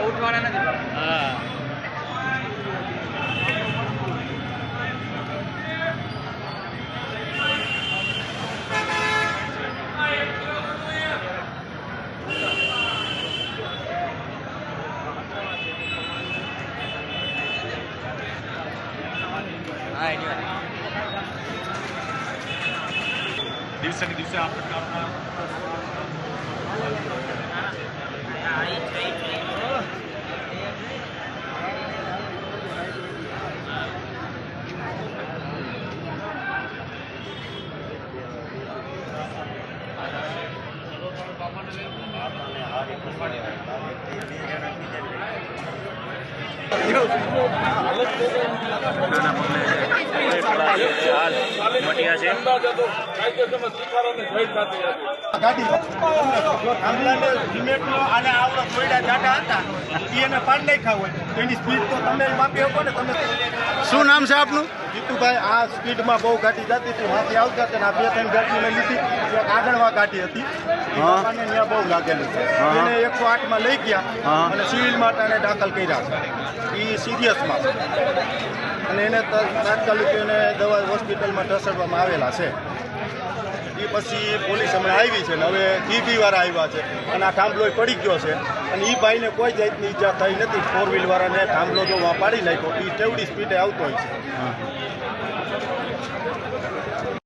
ઉઠવાના નથી. હા દિવસે ને દિવસે આ પ્રકારના શું નામ છે આપનું? જીતુભાઈ. આ સ્પીડમાં બહુ ગાડી જતી હતી, હાથી આવતા હતા. આ 2-3 ગાડી મેં લીધી. એક આગળવા ગાડી હતી, ત્યાં બહુ લાગેલું છે. એને 108માં લઈ ગયા અને સિવિલ માટે એને દાખલ કર્યા છે. એ સિરિયસમાં અને એને તાત્કાલિક એને દવા હોસ્પિટલમાં ખસેડવામાં આવેલા છે. એ પછી પોલીસ હમણાં આવી છે ને હવે જીબી વાળા આવ્યા છે અને આ થાંભલો પડી ગયો છે અને એ ભાઈને કોઈ જાતની ઈજા થઈ નથી. 4 વ્હીલ વાળાને થાંભલો જો પાડી નાખ્યો. એ કેવડી સ્પીડે આવતો હોય છે.